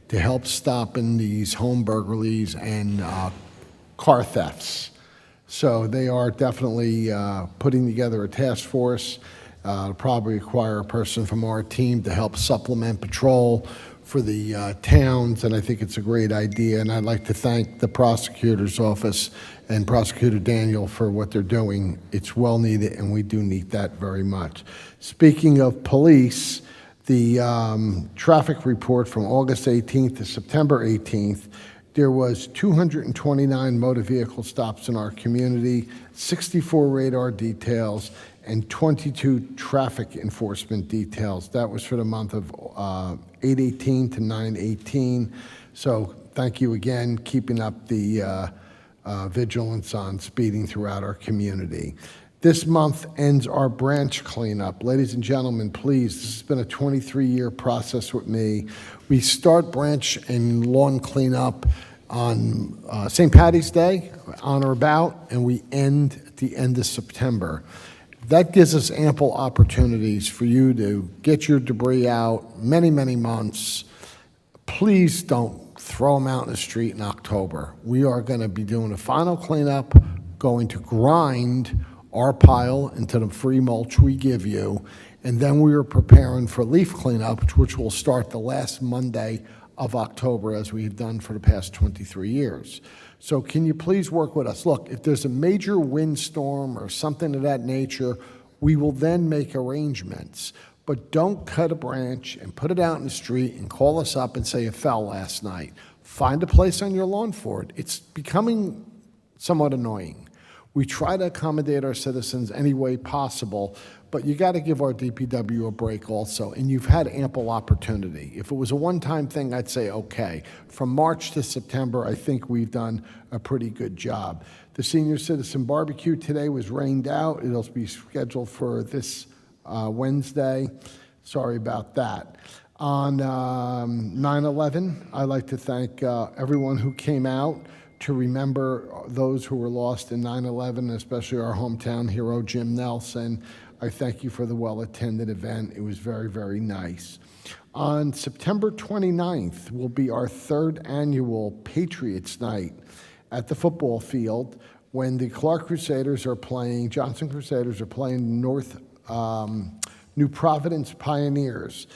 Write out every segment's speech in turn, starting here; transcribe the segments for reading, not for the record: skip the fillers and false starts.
to help stopping these home burglaries and car thefts. So they are definitely putting together a task force. It'll probably require a person from our team to help supplement patrol for the towns, and I think it's a great idea. And I'd like to thank the prosecutor's office and Prosecutor Daniel for what they're doing. It's well needed, and we do need that very much. Speaking of police, the traffic report from August 18th to September 18th, there was 229 motor vehicle stops in our community, 64 radar details, and 22 traffic enforcement details. That was for the month of 8/18 to 9/18. So thank you again, keeping up the vigilance on speeding throughout our community. This month ends our branch cleanup. Ladies and gentlemen, please, this has been a 23-year process with me. We start branch and lawn cleanup on St. Patty's Day, on or about, and we end at the end of September. That gives us ample opportunities for you to get your debris out many, many months. Please don't throw them out in the street in October. We are going to be doing a final cleanup, going to grind our pile into the free mulch we give you, and then we are preparing for leaf cleanup, which will start the last Monday of October, as we have done for the past 23 years. So can you please work with us? Look, if there's a major windstorm or something of that nature, we will then make arrangements. But don't cut a branch and put it out in the street and call us up and say it fell last night. Find a place on your lawn for it. It's becoming somewhat annoying. We try to accommodate our citizens any way possible, but you got to give our DPW a break also, and you've had ample opportunity. If it was a one-time thing, I'd say okay. From March to September, I think we've done a pretty good job. The senior citizen barbecue today was rained out. It'll be scheduled for this Wednesday. Sorry about that. On 9/11, I'd like to thank everyone who came out to remember those who were lost in 9/11, especially our hometown hero, Jim Nelson. I thank you for the well-attended event. It was very, very nice. On September 29th will be our third annual Patriots Night at the football field when the Clark Crusaders are playing, Johnson Crusaders are playing New Providence Pioneers.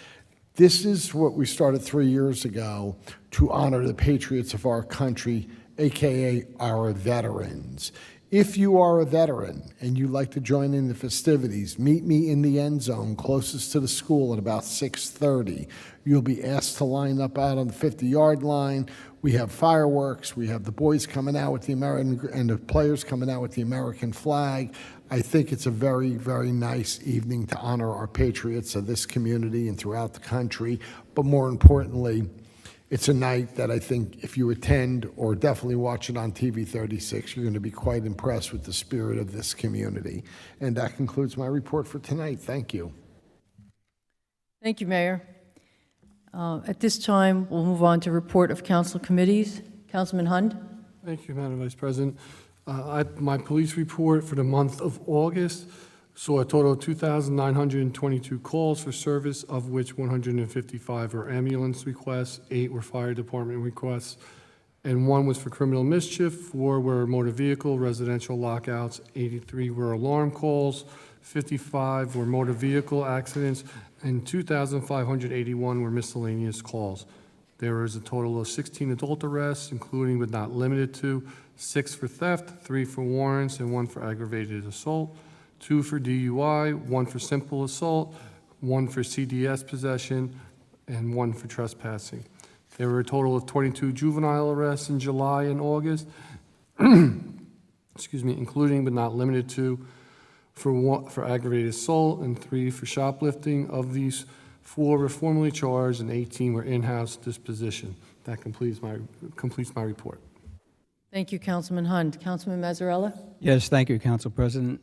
This is what we started 3 years ago to honor the patriots of our country, AKA our veterans. If you are a veteran and you'd like to join in the festivities, meet me in the end zone closest to the school at about 6:30. You'll be asked to line up out on the 50-yard line. We have fireworks. We have the boys coming out with the American and the players coming out with the American flag. I think it's a very, very nice evening to honor our patriots of this community and throughout the country. But more importantly, it's a night that I think if you attend or definitely watch it on TV 36, you're going to be quite impressed with the spirit of this community. And that concludes my report for tonight. Thank you. Thank you, Mayor. At this time, we'll move on to report of council committees. Councilman Hund. Thank you, Madam Vice President. My police report for the month of August saw a total of 2,922 calls for service, of which 155 were ambulance requests, 8 were fire department requests, and 1 was for criminal mischief, 4 were motor vehicle, residential lockouts, 83 were alarm calls, 55 were motor vehicle accidents, and 2,581 were miscellaneous calls. There was a total of 16 adult arrests, including but not limited to 6 for theft, 3 for warrants, and 1 for aggravated assault, 2 for DUI, 1 for simple assault, 1 for CDS possession, and 1 for trespassing. There were a total of 22 juvenile arrests in July and August, excuse me, including but not limited to for aggravated assault and 3 for shoplifting. Of these, 4 were formally charged and 18 were in-house disposition. That completes my report. Thank you, Councilman Hund. Councilman Mazzarella. Yes, thank you, Council President.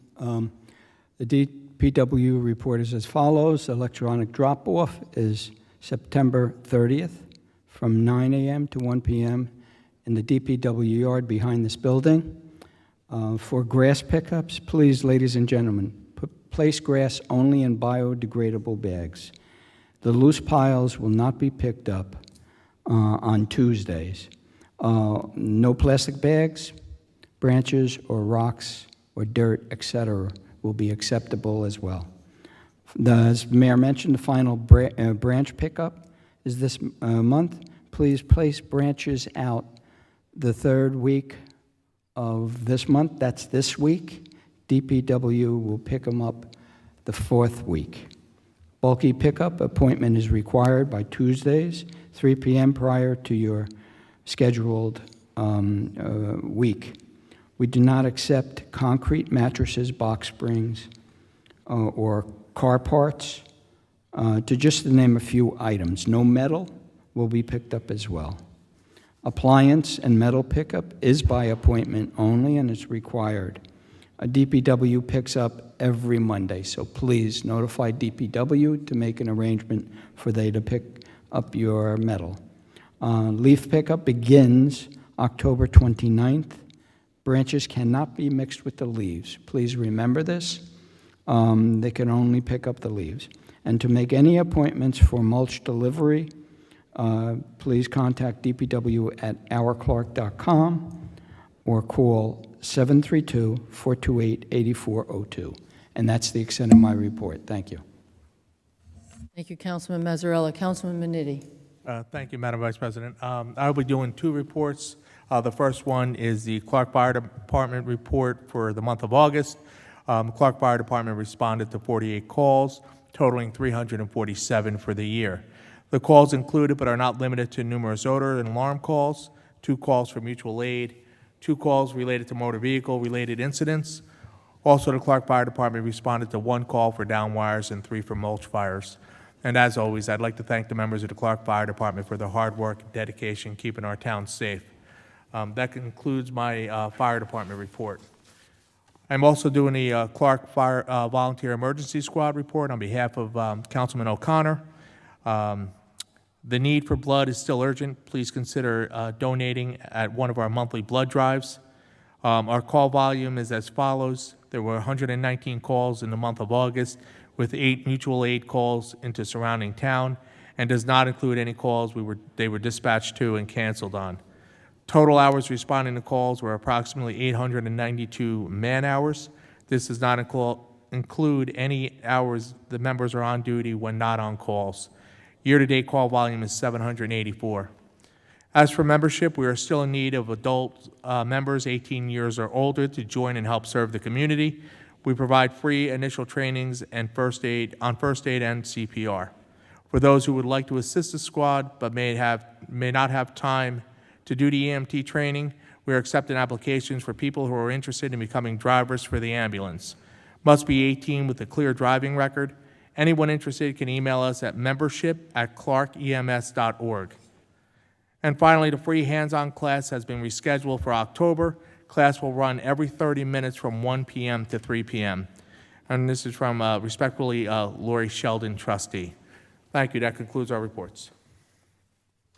The DPW report is as follows. Electronic drop-off is September 30th from 9 a.m. to 1 p.m. in the DPW yard behind this building. For grass pickups, please, ladies and gentlemen, place grass only in biodegradable bags. The loose piles will not be picked up. on Tuesdays. No plastic bags, branches, or rocks, or dirt, etc. will be acceptable as well. As Mayor mentioned, the final branch pickup is this month. Please place branches out the third week of this month. That's this week. DPW will pick them up the fourth week. Bulky pickup appointment is required by Tuesdays, 3 p.m. prior to your scheduled week. We do not accept concrete mattresses, box springs, or car parts, to just to name a few items. No metal will be picked up as well. Appliance and metal pickup is by appointment only and is required. A DPW picks up every Monday, so please notify DPW to make an arrangement for they to pick up your metal. Leaf pickup begins October 29th. Branches cannot be mixed with the leaves. Please remember this. They can only pick up the leaves. And to make any appointments for mulch delivery, please contact DPW at ourclark.com or call 732-428-8402. And that's the extent of my report. Thank you. Thank you, Councilman Mazzarella. Councilman Minitti. Thank you, Madam Vice President. I'll be doing two reports. The first one is the Clark Fire Department report for the month of August. Clark Fire Department responded to 48 calls, totaling 347 for the year. The calls included but are not limited to numerous odor and alarm calls, 2 calls for mutual aid, 2 calls related to motor vehicle-related incidents. Also, the Clark Fire Department responded to 1 call for down wires and 3 for mulch fires. And as always, I'd like to thank the members of the Clark Fire Department for their hard work and dedication keeping our town safe. That concludes my fire department report. I'm also doing the Clark Fire Volunteer Emergency Squad report on behalf of Councilman O'Connor. The need for blood is still urgent. Please consider donating at one of our monthly blood drives. Our call volume is as follows. There were 119 calls in the month of August, with 8 mutual aid calls into surrounding town, and does not include any calls they were dispatched to and canceled on. Total hours responding to calls were approximately 892 man-hours. This does not include any hours the members are on duty when not on calls. Year-to-date call volume is 784. As for membership, we are still in need of adult members 18 years or older to join and help serve the community. We provide free initial trainings and first aid and CPR. For those who would like to assist the squad but may not have time to do the EMT training, we are accepting applications for people who are interested in becoming drivers for the ambulance. Must be 18 with a clear driving record. Anyone interested can email us at membership@clarkems.org. And finally, the free hands-on class has been rescheduled for October. Class will run every 30 minutes from 1 p.m. to 3 p.m. And this is from, respectfully, Lori Sheldon, trustee. Thank you. That concludes our reports.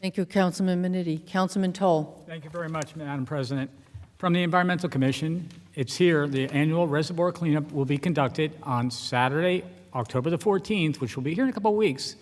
Thank you, Councilman Minitti. Councilman Toll. Thank you very much, Madam President. From the Environmental Commission, it's here. The annual reservoir cleanup will be conducted on Saturday, October the 14th, which will be here in a couple of weeks,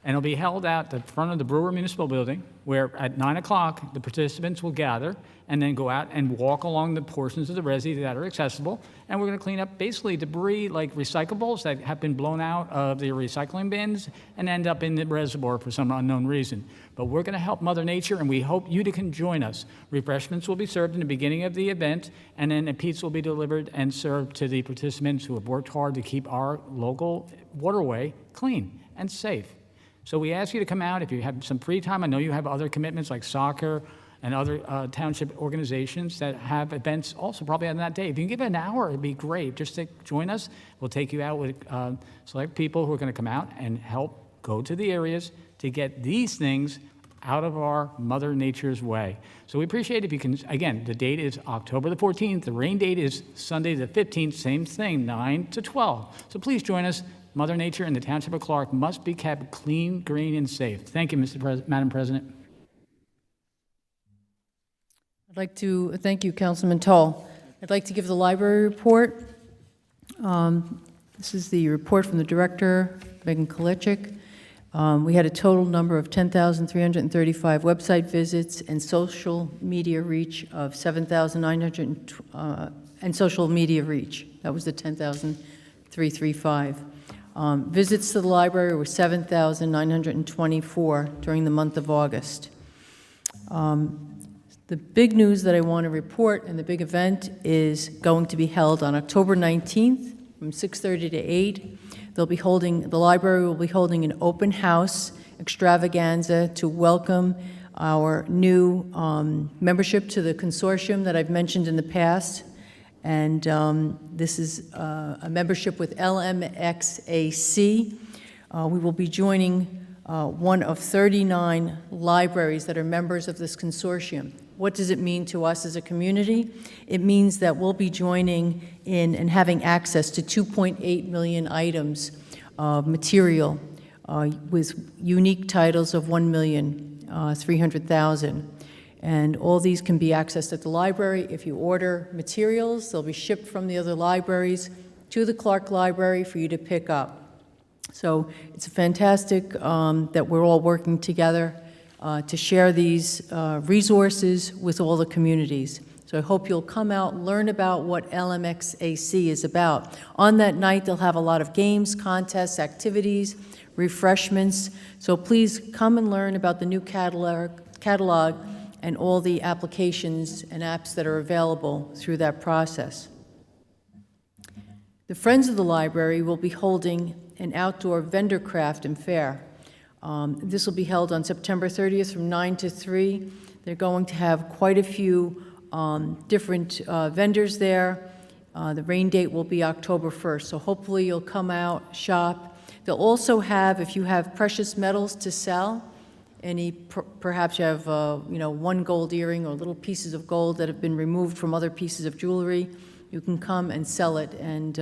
and it'll be held at the front of the Brewer Municipal Building, where at 9 o'clock, the participants will gather and then go out and walk along the portions of the resi that are accessible, and we're going to clean up basically debris like recyclables that have been blown out of the recycling bins and end up in the reservoir for some unknown reason. But we're going to help Mother Nature, and we hope you can join us. Refreshments will be served in the beginning of the event, and then a pizza will be delivered and served to the participants who have worked hard to keep our local waterway clean and safe. So we ask you to come out if you have some free time. I know you have other commitments like soccer and other township organizations that have events also probably on that day. If you can give it an hour, it'd be great. Just to join us. We'll take you out with select people who are going to come out and help go to the areas to get these things out of our Mother Nature's way. So we appreciate if you can, again, the date is October the 14th. The rain date is Sunday the 15th, same thing, 9 to 12. So please join us. Mother Nature and the Township of Clark must be kept clean, green, and safe. Thank you, Madam President. I'd like to thank you, Councilman Toll. I'd like to give the library report. This is the report from the director, Megan Kolechik. We had a total number of 10,335 website visits and social media reach of 7,900, and social media reach. That was the 10,335. Visits to the library were 7,924 during the month of August. The big news that I want to report and the big event is going to be held on October 19th from 6:30 to 8. The library will be holding an open house extravaganza to welcome our new membership to the consortium that I've mentioned in the past. And this is a membership with LMXAC. We will be joining one of 39 libraries that are members of this consortium. What does it mean to us as a community? It means that we'll be joining in and having access to 2.8 million items of material with unique titles of 1,300,000. And all these can be accessed at the library. If you order materials, they'll be shipped from the other libraries to the Clark Library for you to pick up. So it's fantastic that we're all working together to share these resources with all the communities. So I hope you'll come out, learn about what LMXAC is about. On that night, they'll have a lot of games, contests, activities, refreshments. So please come and learn about the new catalog and all the applications and apps that are available through that process. The Friends of the Library will be holding an outdoor vendor craft and fair. This will be held on September 30th from 9 to 3. They're going to have quite a few different vendors there. The rain date will be October 1st, so hopefully you'll come out, shop. They'll also have, if you have precious metals to sell, perhaps you have 1 gold earring or little pieces of gold that have been removed from other pieces of jewelry, you can come and sell it, and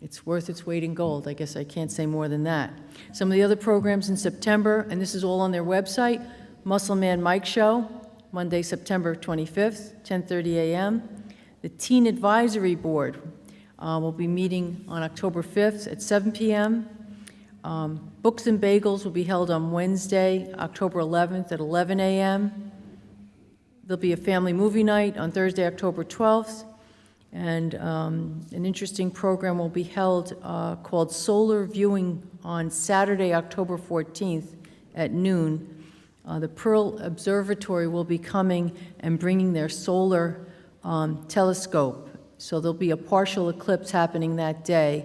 it's worth its weight in gold. I guess I can't say more than that. Some of the other programs in September, and this is all on their website: Muscle Man Mike Show, Monday, September 25th, 10:30 a.m. The Teen Advisory Board will be meeting on October 5th at 7 p.m. Books and Bagels will be held on Wednesday, October 11th at 11 a.m. There'll be a family movie night on Thursday, October 12th. And an interesting program will be held called Solar Viewing on Saturday, October 14th at noon. The Pearl Observatory will be coming and bringing their solar telescope. So there'll be a partial eclipse happening that day,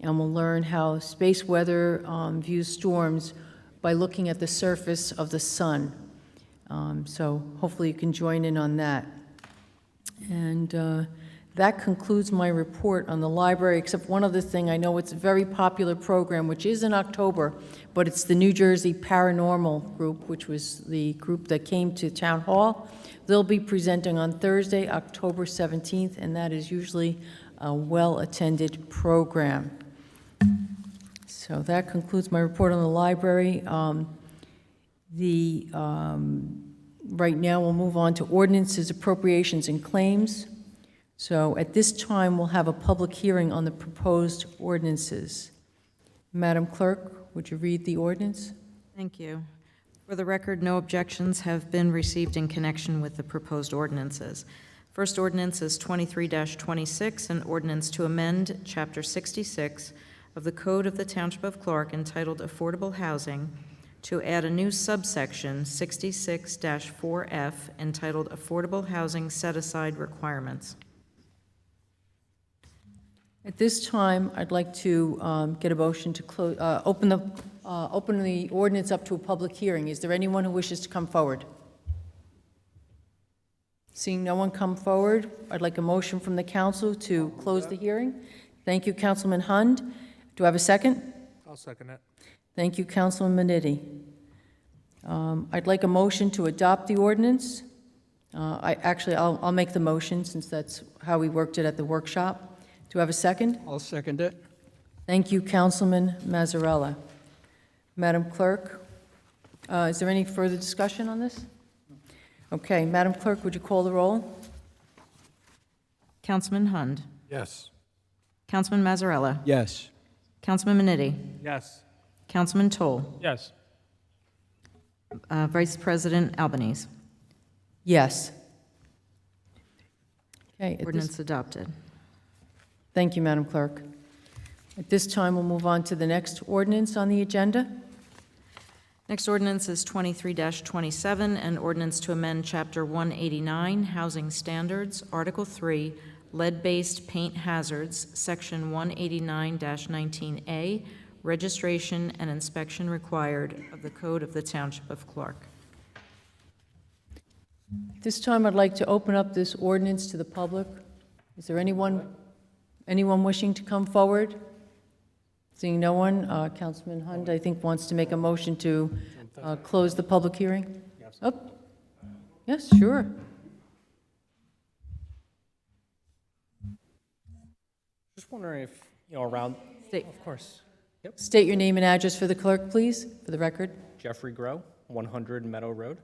and we'll learn how space weather views storms by looking at the surface of the sun. So hopefully you can join in on that. And that concludes my report on the library, except one other thing. I know it's a very popular program, which is in October, but it's the New Jersey Paranormal Group, which was the group that came to Town Hall. They'll be presenting on Thursday, October 17th, and that is usually a well-attended program. So that concludes my report on the library. Right now, we'll move on to ordinances, appropriations, and claims. So at this time, we'll have a public hearing on the proposed ordinances. Madam Clerk, would you read the ordinance? Thank you. For the record, no objections have been received in connection with the proposed ordinances. First ordinance is 23-26, an ordinance to amend Chapter 66 of the Code of the Township of Clark entitled Affordable Housing to add a new subsection, 66-4F, entitled Affordable Housing Set-Aside Requirements. At this time, I'd like to get a motion to close, open the ordinance up to a public hearing. Is there anyone who wishes to come forward? Seeing no one come forward, I'd like a motion from the council to close the hearing. Thank you, Councilman Hund. Do I have a second? I'll second it. Thank you, Councilman Minetti. I'd like a motion to adopt the ordinance. I'll make the motion, since that's how we worked it at the workshop. Do I have a second? I'll second it. Thank you, Councilman Mazzarella. Madam Clerk, is there any further discussion on this? Okay, Madam Clerk, would you call the roll? Councilman Hund. Yes. Councilman Mazzarella. Yes. Councilman Minetti. Yes. Councilman Toll. Yes. Vice President Albanese. Yes. Okay, Ordinance adopted. thank you, Madam Clerk. At this time, we'll move on to the next ordinance on the agenda. Next ordinance is 23-27, an ordinance to amend Chapter 189, Housing Standards, Article 3, Lead-Based Paint Hazards, Section 189-19A, Registration and Inspection Required of the Code of the Township of Clark. At this time, I'd like to open up this ordinance to the public. Is there anyone wishing to come forward? Seeing no one, Councilman Hund, I think, wants to make a motion to close the public hearing? Oh, yes, sure. Just wondering if, around, State- of course. Yep. State your name and address for the clerk, please, for the record. Jeffrey Grow, 100 Meadow Road.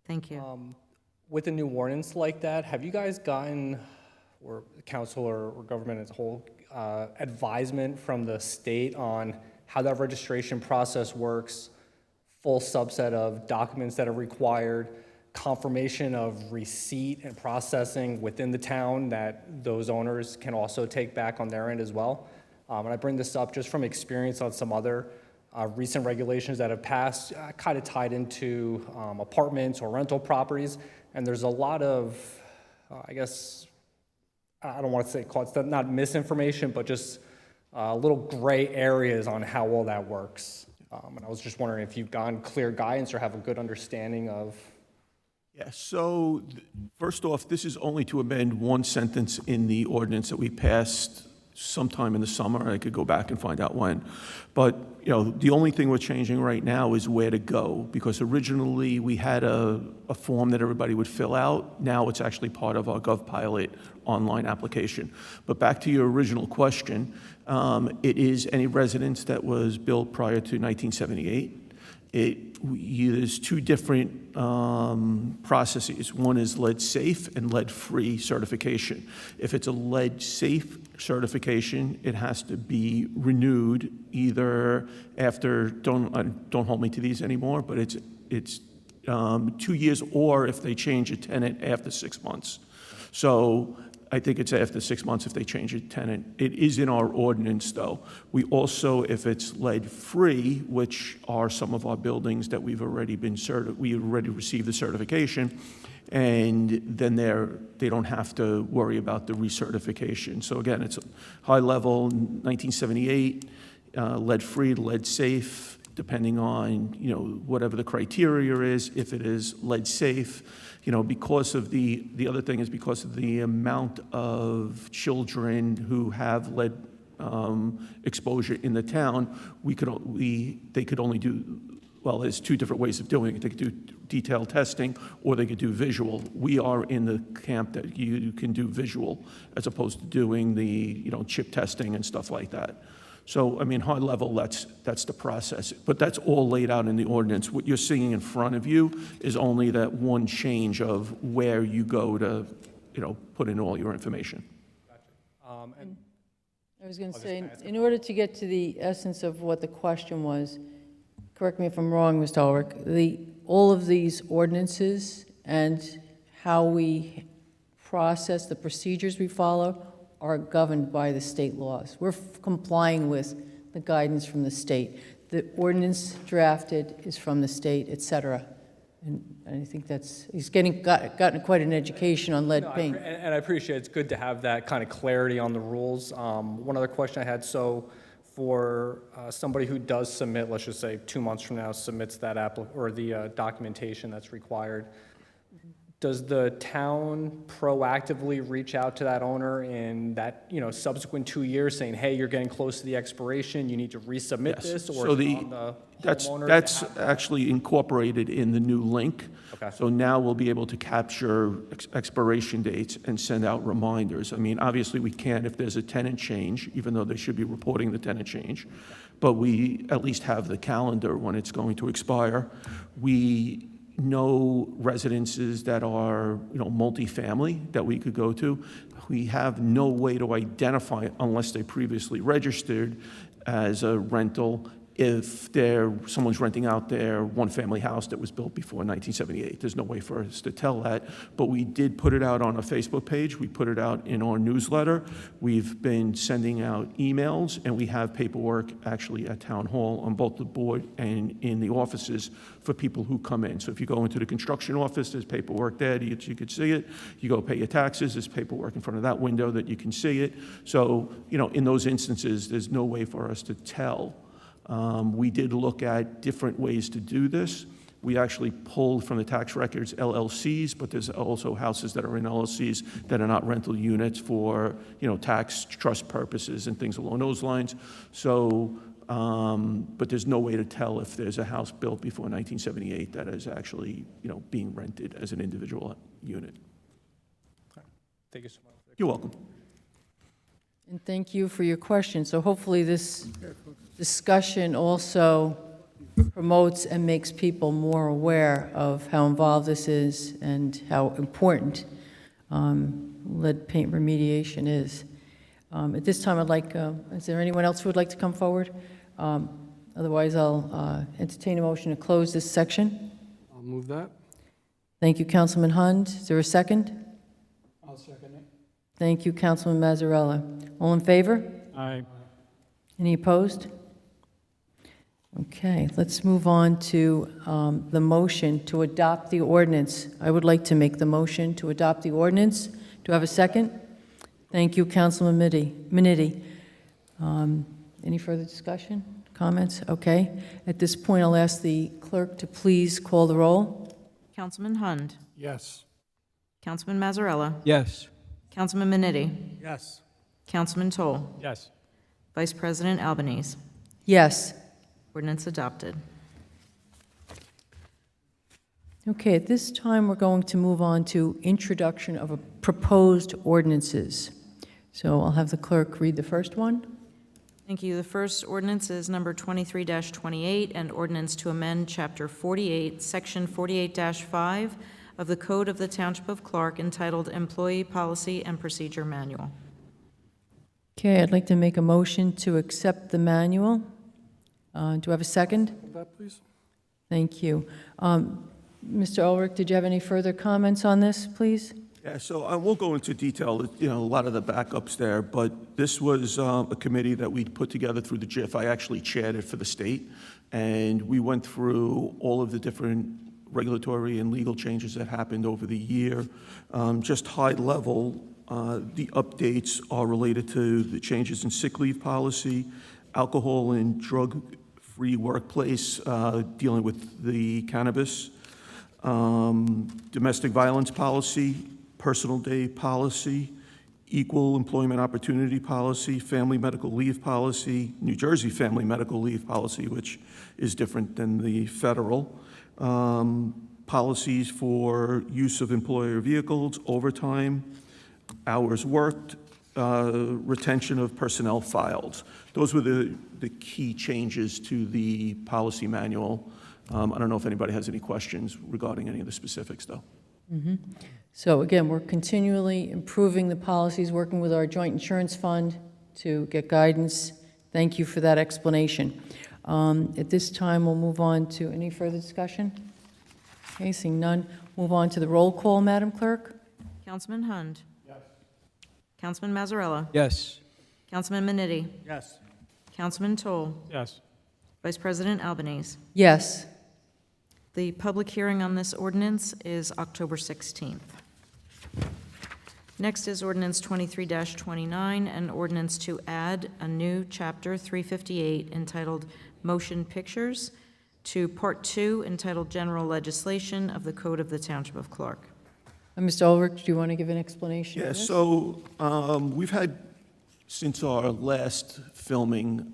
Thank you. With a new ordinance like that, have you guys gotten, or council or government as a whole, advisement from the state on how that registration process works, full subset of documents that are required, confirmation of receipt and processing within the town that those owners can also take back on their end as well? And I bring this up just from experience on some other recent regulations that have passed, kind of tied into apartments or rental properties. And there's a lot of, I guess, I don't want to say it's not misinformation, but just little gray areas on how all that works. And I was just wondering if you've gotten clear guidance or have a good understanding of. Yeah, so first off, this is only to amend one sentence in the ordinance that we passed sometime in the summer. I could go back and find out when. But, the only thing we're changing right now is where to go, because originally we had a form that everybody would fill out. Now it's actually part of our GovPilot online application. But back to your original question, it is any residence that was built prior to 1978. There's two different processes. One is lead safe and lead free certification. If it's a lead safe certification, it has to be renewed either after, don't hold me to these anymore, but it's 2 years, or if they change a tenant after 6 months. So I think it's after 6 months if they change a tenant. It is in our ordinance, though. We also, if it's lead-free, which are some of our buildings that we've already been we already received the certification, and then they don't have to worry about the recertification. So again, it's high level, 1978, lead-free, lead-safe, depending on, whatever the criteria is. If it is lead-safe, because of the other thing is because of the amount of children who have lead exposure in the town, they could only do, well, there's two different ways of doing it. They could do detailed testing, or they could do visual. We are in the camp that you can do visual, as opposed to doing the, chip testing and stuff like that. So, high level, that's the process. But that's all laid out in the ordinance. What you're seeing in front of you is only that one change of where you go to, put in all your information. And I was going to say, in order to get to the essence of what the question was, correct me if I'm wrong, Mr. Ulrich, all of these ordinances and how we process, the procedures we follow, are governed by the state laws. We're complying with the guidance from the state. The ordinance drafted is from the state, et cetera. And I think he's gotten quite an education on lead paint. and I appreciate it's good to have that kind of clarity on the rules. One other question I had, so for somebody who does submit, let's just say 2 months from now, submits that or the documentation that's required, does the town proactively reach out to that owner in that, subsequent 2 years saying, hey, you're getting close to the expiration, you need to resubmit Yes. this? Or So is it on the homeowner to that's have that? actually incorporated in the new link. Okay. So now we'll be able to capture expiration dates and send out reminders. Obviously, we can't if there's a tenant change, even though they should be reporting the tenant change. But we at least have the calendar when it's going to expire. We know residences that are, multifamily that we could go to. We have no way to identify it unless they previously registered as a rental if someone's renting out their one-family house that was built before 1978. There's no way for us to tell that, but we did put it out on a Facebook page. We put it out in our newsletter. We've been sending out emails, and we have paperwork actually at Town Hall on both the board and in the offices for people who come in. So if you go into the construction office, there's paperwork there that you could see it. You go pay your taxes, there's paperwork in front of that window that you can see it. So, in those instances, there's no way for us to tell. We did look at different ways to do this. We actually pulled from the tax records LLCs, but there's also houses that are in LLCs that are not rental units for, tax trust purposes and things along those lines. So, but there's no way to tell if there's a house built before 1978 that is actually, being rented as an individual unit. Thank you so much. You're welcome. And thank you for your question. So hopefully this discussion also promotes and makes people more aware of how involved this is and how important lead paint remediation is. At this time, I'd like, is there anyone else who would like to come forward? Otherwise, I'll entertain a motion to close this section. I'll move that. Thank you, Councilman Hund. Is there a second? I'll second it. Thank you, Councilman Mazzarella. All in favor? Aye. Any opposed? Okay, let's move on to the motion to adopt the ordinance. I would like to make the motion to adopt the ordinance. Do I have a second? Thank you, Councilman Minetti. Any further discussion, comments? Okay. At this point, I'll ask the clerk to please call the roll. Councilman Hund. Yes. Councilman Mazzarella. Yes. Councilman Minetti. Yes. Councilman Toll. Yes. Vice President Albanese. Yes. Ordinance adopted. Okay, at this time, we're going to move on to introduction of a proposed ordinances. So I'll have the clerk read the first one. Thank you. The first ordinance is number 23-28, an ordinance to amend Chapter 48, Section 48-5 of the Code of the Township of Clark entitled Employee Policy and Procedure Manual. Okay, I'd like to make a motion to accept the manual. Do I have a second? Move that, please. Thank you. Mr. Ulrich, did you have any further comments on this, please? Yeah, so I won't go into detail, a lot of the backups there, but this was a committee that we put together through the JIF. I actually chaired it for the state, and we went through all of the different regulatory and legal changes that happened over the year. Just high level, the updates are related to the changes in sick leave policy, alcohol and drug-free workplace, dealing with the cannabis, domestic violence policy, personal day policy, equal employment opportunity policy, family medical leave policy, New Jersey family medical leave policy, which is different than the federal, policies for use of employer vehicles, overtime, hours worked, retention of personnel files. Those were the key changes to the policy manual. I don't know if anybody has any questions regarding any of the specifics, though. So again, we're continually improving the policies, working with our joint insurance fund to get guidance. Thank you for that explanation. At this time, we'll move on to any further discussion. Okay, seeing none, move on to the roll call, Madam Clerk. Councilman Hund. Yes. Councilman Mazzarella. Yes. Councilman Minetti. Yes. Councilman Toll. Yes. Vice President Albanese. Yes. The public hearing on this ordinance is October 16th. Next is ordinance 23-29, an ordinance to add a new chapter 358 entitled Motion Pictures to Part 2 entitled General Legislation of the Code of the Township of Clark. Mr. Ulrich, do you want to give an explanation? Yeah, of this? so we've had, since our last filming,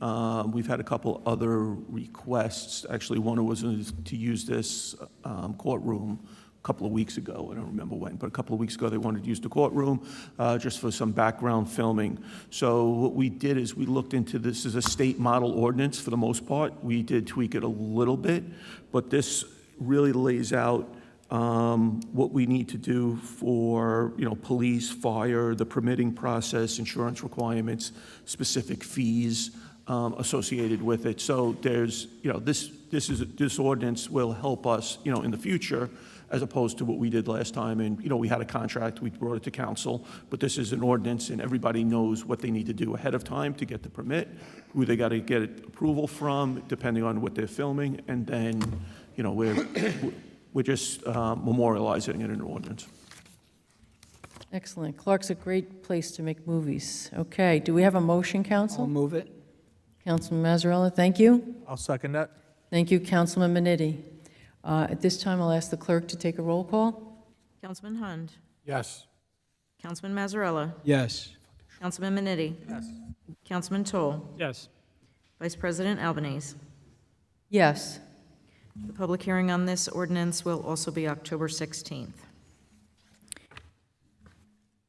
we've had a couple other requests. Actually, one was to use this courtroom a couple of weeks ago. I don't remember when, but a couple of weeks ago they wanted to use the courtroom just for some background filming. So what we did is we looked into this as a state model ordinance for the most part. We did tweak it a little bit, but this really lays out what we need to do for, police, fire, the permitting process, insurance requirements, specific fees, associated with it. So there's, this ordinance will help us, in the future, as opposed to what we did last time. And, we had a contract, we brought it to council, but this is an ordinance, and everybody knows what they need to do ahead of time to get the permit, who they got to get approval from, depending on what they're filming, and then, we're just memorializing it in an ordinance. Excellent. Clark's a great place to make movies. Okay, do we have a motion, I'll Council? move it. Councilman Mazzarella, thank you. I'll second that. Thank you, Councilman Minetti. At this time, I'll ask the clerk to take a roll call. Councilman Hund. Yes. Councilman Mazzarella. Yes. Councilman Minetti. Yes. Councilman Toll. Yes. Vice President Albanese. Yes. The public hearing on this ordinance will also be October 16th.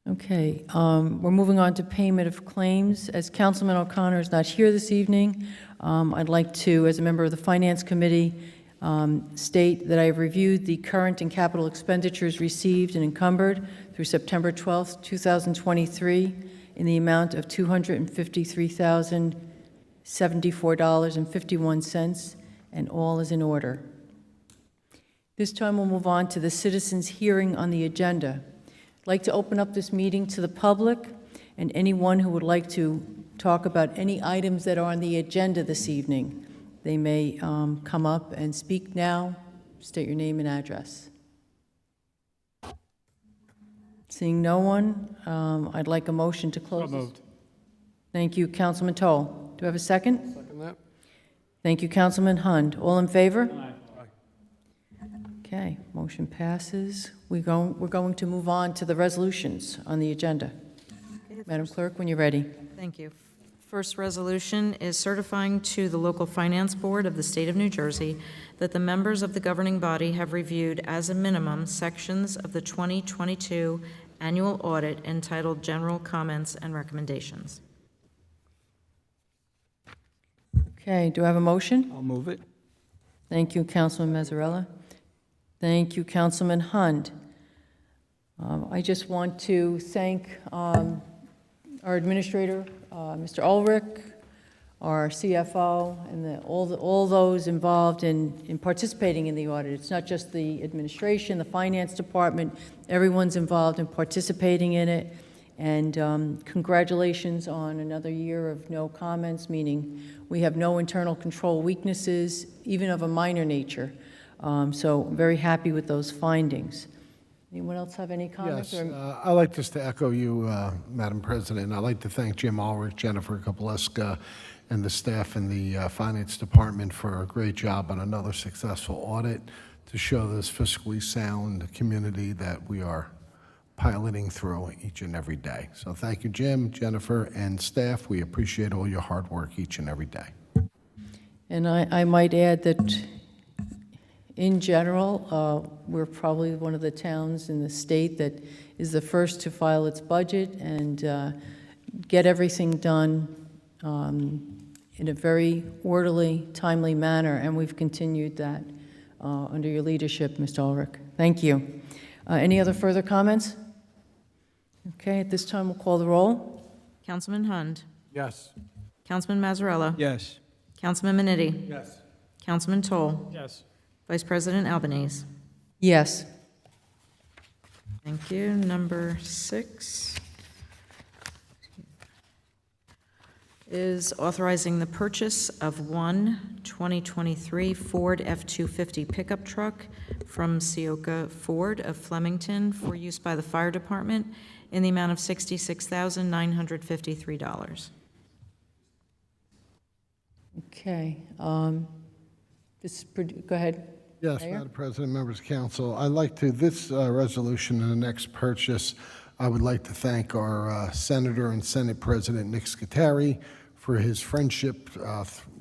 Okay, we're moving on to payment of claims. As Councilman O'Connor is not here this evening, I'd like to, as a member of the Finance Committee, state that I have reviewed the current and capital expenditures received and encumbered through September 12th, 2023, in the amount of $253,074.51, and all is in order. This time we'll move on to the citizens' hearing on the agenda. I'd like to open up this meeting to the public and anyone who would like to talk about any items that are on the agenda this evening. They may come up and speak now. State your name and address. Seeing no one, I'd like a motion to close. So moved. Thank you, Councilman Toll. Do I have a second? Second that? Thank you, Councilman Hund. All in favor? Okay, motion passes. We're going to move on to the resolutions on the agenda. Madam Clerk, when you're ready. Thank you. First resolution is certifying to the local finance board of the state of New Jersey that the members of the governing body have reviewed as a minimum sections of the 2022 annual audit entitled General Comments and Recommendations. Okay, do I have a motion? I'll move it. Thank you, Councilman Mazzarella. Thank you, Councilman Hund. I just want to thank our administrator, Mr. Ulrich, our CFO, and all those involved in participating in the audit. It's not just the administration, the finance department, everyone's involved in participating in it. And congratulations on another year of no comments, meaning we have no internal control weaknesses, even of a minor nature. So I'm very happy with those findings. Anyone else have any comments? Yes, or- I'd like just to echo you, Madam President. I'd like to thank Jim Ulrich, Jennifer Kapliska, and the staff in the Finance Department for a great job on another successful audit to show this fiscally sound community that we are piloting through each and every day. So thank you, Jim, Jennifer, and staff. We appreciate all your hard work each and every day. And I might add that, in general, we're probably one of the towns in the state that is the first to file its budget and get everything done in a very orderly, timely manner, and we've continued that under your leadership, Mr. Ulrich. Thank you. Any other further comments? Okay, at this time, we'll call the roll. Councilman Hund. Yes. Councilman Mazzarella. Yes. Councilman Minetti. Yes. Councilman Toll. Yes. Vice President Albanese. Yes. Thank you. Number 6 is authorizing the purchase of one 2023 Ford F-250 pickup truck from Sioka Ford of Flemington for use by the fire department in the amount of $66,953. Okay. Go ahead. Yes, Mayor? Madam President, members of council, I'd like to, this resolution and the next purchase, I would like to thank our Senator and Senate President Nick Scutari for his friendship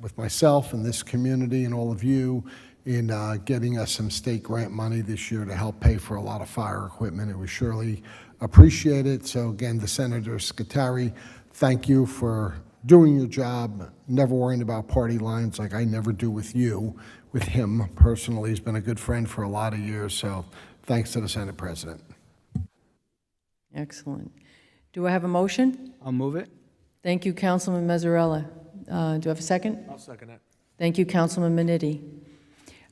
with myself and this community and all of you in getting us some state grant money this year to help pay for a lot of fire equipment. It was surely appreciated. So again, the Senator Scutari, thank you for doing your job, never worrying about party lines like I never do with you. With him personally, he's been a good friend for a lot of years, so thanks to the Senate President. Excellent. Do I have a motion? I'll move it. Thank you, Councilman Mazzarella. Do I have a second? I'll second that. Thank you, Councilman Maniti.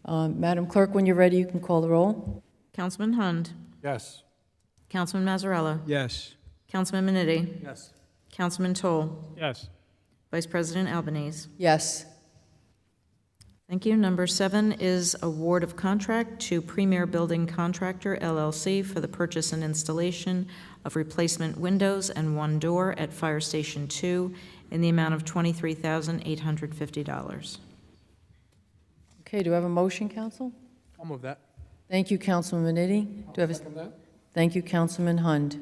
Madam Clerk, when you're ready, you can call the roll. Councilman Hund. Yes. Councilman Mazzarella. Yes. Councilman Maniti. Yes. Councilman Toll. Yes. Vice President Albanese. Yes. Thank you. Number 7 is award of contract to Premier Building Contractor, LLC, for the purchase and installation of replacement windows and one door at Fire Station 2 in the amount of $23,850. Okay, do I have a motion, Council? I'll move that. Thank you, Councilman Maniti. Do I have a... Second that? Thank you, Councilman Hund.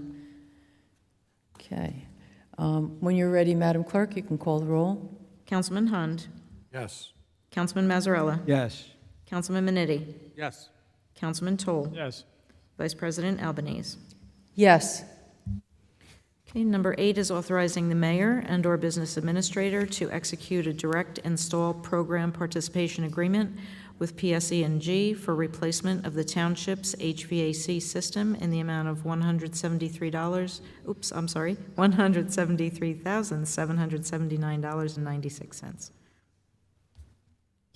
Okay. When you're ready, Madam Clerk, you can call the roll. Councilman Hund. Yes. Councilman Mazzarella. Yes. Councilman Maniti. Yes. Councilman Toll. Yes. Vice President Albanese. Yes. Okay, number 8 is authorizing the mayor and/or business administrator to execute a direct install program participation agreement with PSE&G for replacement of the township's HVAC system in the amount of $173,779.96.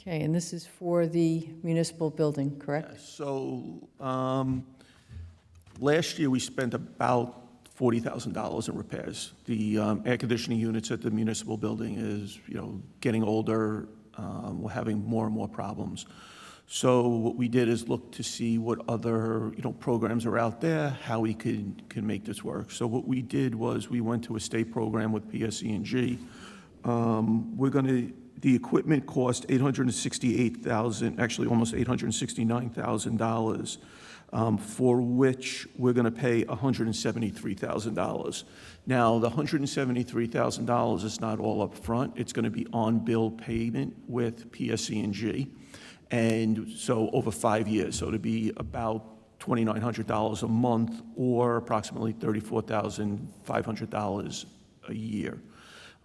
Okay, and this is for the municipal building, correct? So, last year, we spent about $40,000 in repairs. The air conditioning units at the municipal building is, getting older. We're having more and more problems. So what we did is look to see what other, programs are out there, how we can make this work. So what we did was we went to a state program with PSE&G. The equipment cost $868,000, actually almost $869,000. For which we're going to pay $173,000. Now, the $173,000 is not all up front. It's going to be on-bill payment with PSE&G, and so over 5 years. So it'll be about $2,900 a month, or approximately $34,500 a year.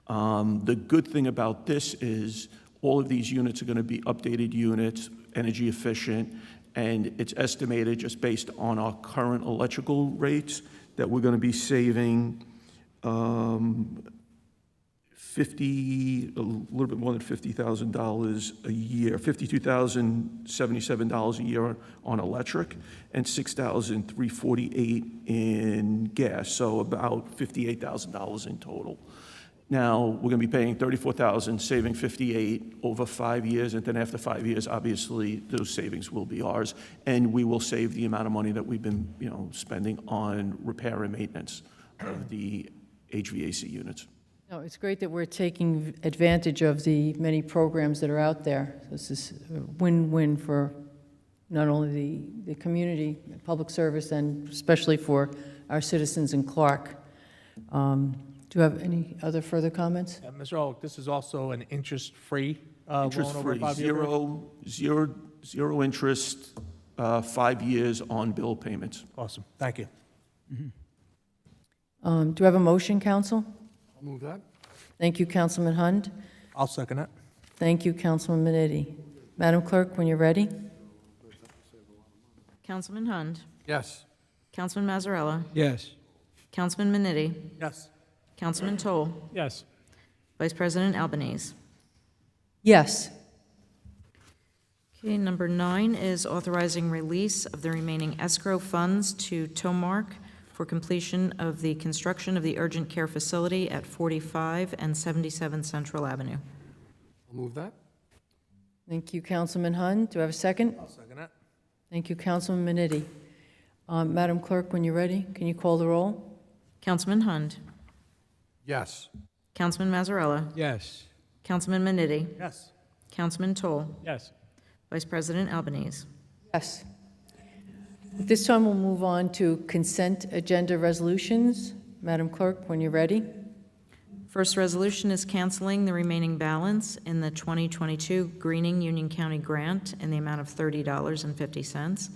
The good thing about this is all of these units are going to be updated units, energy efficient, and it's estimated, just based on our current electrical rates, that we're going to be saving a little bit more than $50,000 a year, $52,077 a year on electric, and $6,348 in gas, so about $58,000 in total. Now, we're going to be paying $34,000, saving $58,000 over 5 years, and then after 5 years, obviously, those savings will be ours, and we will save the amount of money that we've been, spending on repair and maintenance of the HVAC units. No, it's great that we're taking advantage of the many programs that are out there. This is a win-win for not only the community, public service, and especially for our citizens in Clark. Do you have any other further comments? Mr. Ehrlich, this is also an interest-free loan over a Interest-free, 5-year period? zero interest, 5 years on bill payments. Awesome. Thank you. Do you have a motion, Council? I'll move that. Thank you, Councilman Hund. I'll second that. Thank you, Councilman Minetti. Madam Clerk, when you're ready. Councilman Hund. Yes. Councilman Mazzarella. Yes. Councilman Maniti. Yes. Councilman Toll. Yes. Vice President Albanese. Yes. Okay, number 9 is authorizing release of the remaining escrow funds to Tomark for completion of the construction of the urgent care facility at 45 and 77 Central Avenue. I'll move that. Thank you, Councilman Hund. Do I have a second? I'll second that. Thank you, Councilman Minetti. Madam Clerk, when you're ready, can you call the roll? Councilman Hund. Yes. Councilman Mazzarella. Yes. Councilman Maniti. Yes. Councilman Toll. Yes. Vice President Albanese. Yes. At this time, we'll move on to consent agenda resolutions. Madam Clerk, when you're ready. First resolution is canceling the remaining balance in the 2022 Greening Union County Grant in the amount of $30.50.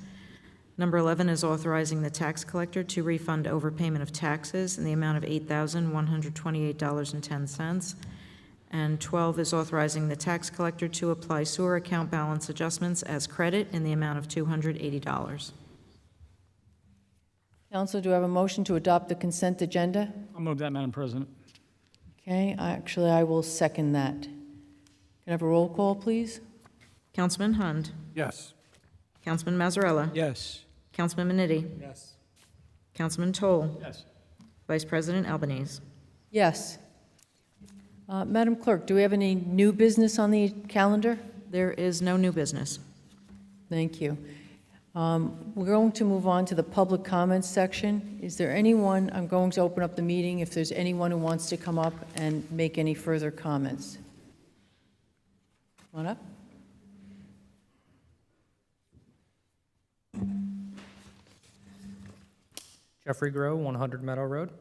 Number 11 is authorizing the tax collector to refund overpayment of taxes in the amount of $8,128.10. And 12 is authorizing the tax collector to apply sewer account balance adjustments as credit in the amount of $280. Council, do I have a motion to adopt the consent agenda? I'll move that, Madam President. Okay, actually, I will second that. Can I have a roll call, please? Councilman Hund. Yes. Councilman Mazzarella. Yes. Councilman Manitti. Yes. Councilman Toll. Yes. Vice President Albanese. Yes. Madam Clerk, do we have any new business on the calendar? There is no new business. Thank you. We're going to move on to the public comments section. Is there anyone, I'm going to open up the meeting, if there's anyone who wants to come up and make any further comments. Come on up. Jeffrey Grow, 100 Meadow Road.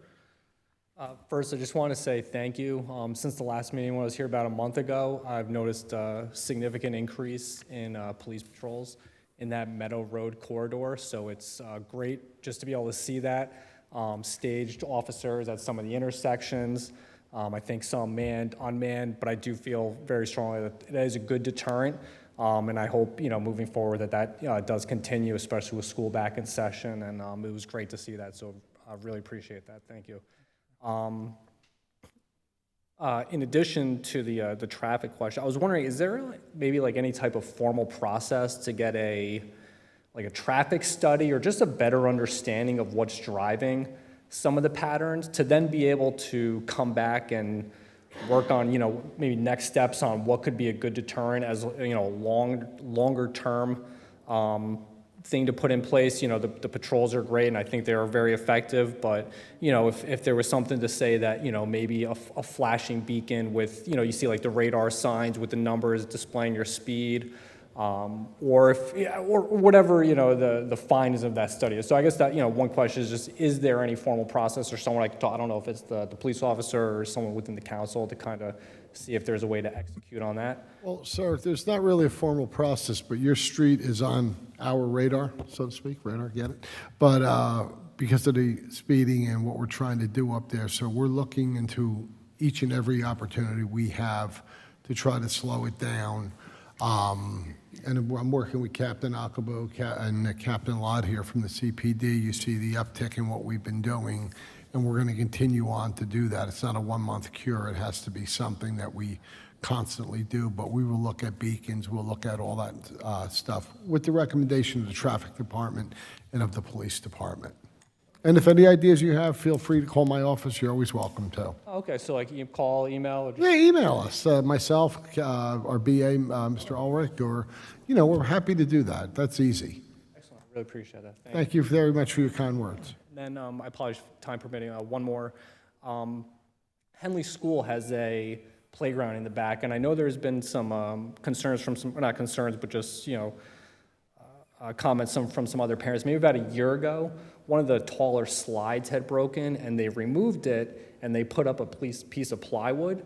First, I just want to say thank you. Since the last meeting when I was here about a month ago, I've noticed a significant increase in police patrols in that Meadow Road corridor, so it's great just to be able to see that. Staged officers at some of the intersections, I think some manned, unmanned, but I do feel very strongly that it is a good deterrent, and I hope, moving forward that does continue, especially with school back in session, and it was great to see that, so I really appreciate that. Thank you. In addition to the traffic question, I was wondering, is there maybe any type of formal process to get a traffic study or just a better understanding of what's driving some of the patterns to then be able to come back and work on, maybe next steps on what could be a good deterrent as, longer term thing to put in place. The patrols are great, and I think they are very effective, but, if there was something to say that, maybe a flashing beacon with, you see the radar signs with the numbers displaying your speed, or whatever, the findings of that study is. So I guess that, one question is just, is there any formal process or someone I could talk, I don't know if it's the police officer or someone within the council to kind of see if there's a way to execute on that? Well, sir, there's not really a formal process, but your street is on our radar, so to speak, radar, get it? But because of the speeding and what we're trying to do up there, so we're looking into each and every opportunity we have to try to slow it down. And I'm working with Captain Akabo and Captain Lott here from the CPD. You see the uptick in what we've been doing, and we're going to continue on to do that. It's not a one-month cure. It has to be something that we constantly do, but we will look at beacons, we'll look at all that stuff with the recommendation of the traffic department and of the police department. And if any ideas you have, feel free to call my office. You're always welcome to. Okay, so you call, email, or just... Yeah, email us, myself, our BA, Mr. Ulrich, or, we're happy to do that. That's easy. Excellent, really appreciate that. Thank you very much for your kind words. And then, I apologize, time permitting, one more. Henley School has a playground in the back, and I know there's been some concerns from some, or not concerns, but just, comments from some other parents. Maybe about a year ago, one of the taller slides had broken, and they removed it, and they put up a piece of plywood.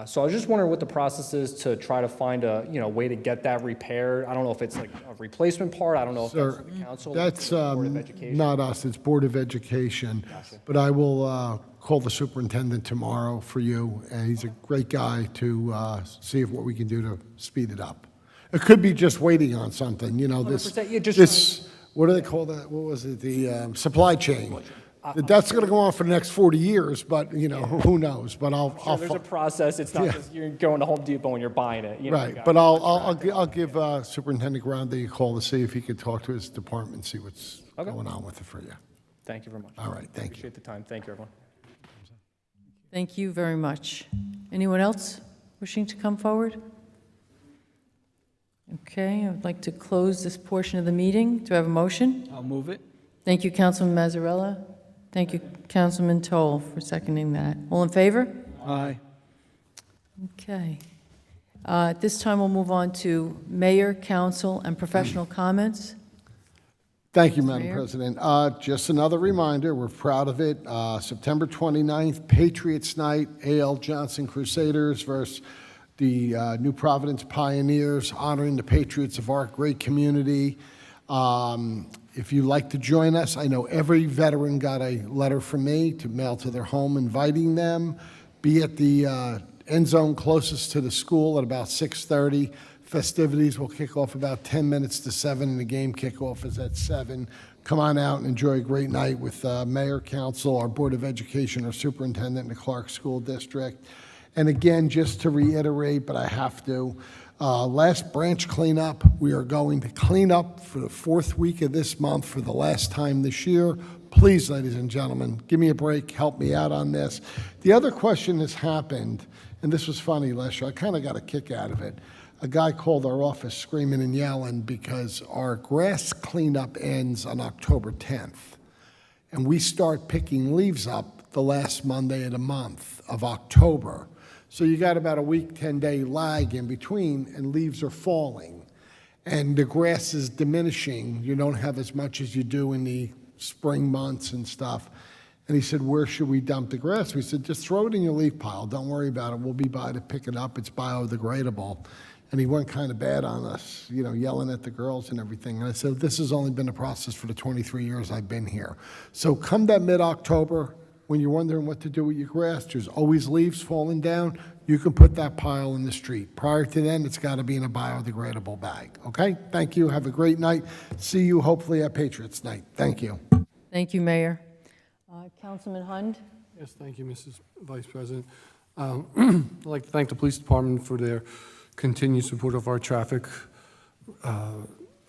So I was just wondering what the process is to try to find a way to get that repaired. I don't know if it's a replacement part. I don't know if that's Sir, the council. that's Board of Education. not us, it's Board of Education. But I will call the superintendent tomorrow for you, and he's a great guy to see if what we can do to speed it up. It could be just waiting on something, this, 100%, yeah, just this, what do they call that? What was it? The supply chain. That's going to go on for the next 40 years, but, who knows? But Sure, there's a process. It's not Yeah. just you're going to Home Depot and you're buying it. You Right, got- but I'll give Superintendent Grande a call to see if he could talk to his department and see what's Okay. going on with it for you. Thank you very much. All right, thank you. Appreciate the time. Thank you, everyone. Thank you very much. Anyone else wishing to come forward? Okay, I would like to close this portion of the meeting. Do I have a motion? I'll move it. Thank you, Councilman Mazzarella. Thank you, Councilman Toll, for seconding that. All in favor? Aye. Okay. At this time, we'll move on to mayor, council, and professional comments. Thank you, Madam Mayor? President. Just another reminder, we're proud of it. September 29th, Patriots Night, A.L. Johnson Crusaders versus the New Providence Pioneers, honoring the patriots of our great community. If you'd like to join us, I know every veteran got a letter from me to mail to their home inviting them. Be at the end zone closest to the school at about 6:30. Festivities will kick off about 10 minutes to 7, and the game kickoff is at 7. come on out and enjoy a great night with Mayor, Council, our Board of Education, our Superintendent in the Clark School District. And again, just to reiterate, but I have to, last branch cleanup, we are going to clean up for the 4th week of this month for the last time this year. Please, ladies and gentlemen, give me a break, help me out on this. The other question has happened, and this was funny last year, I kind of got a kick out of it. A guy called our office screaming and yelling because our grass cleanup ends on October 10th. And we start picking leaves up the last Monday of the month of October. So you got about a week, 10-day lag in between, and leaves are falling. And the grass is diminishing. You don't have as much as you do in the spring months and stuff. And he said, where should we dump the grass? We said, just throw it in your leaf pile. Don't worry about it. We'll be by to pick it up. It's biodegradable. And he went kind of bad on us, you know, yelling at the girls and everything. And I said, this has only been a process for the 23 years I've been here. So come that mid-October, when you're wondering what to do with your grass, there's always leaves falling down, you can put that pile in the street. Prior to then, it's got to be in a biodegradable bag, okay? Thank you. Have a great night. See you hopefully at Patriots Night. Thank you. Thank you, Mayor. Councilman Hund? Yes, thank you, Mrs. Vice President. I'd like to thank the police department for their continued support of our traffic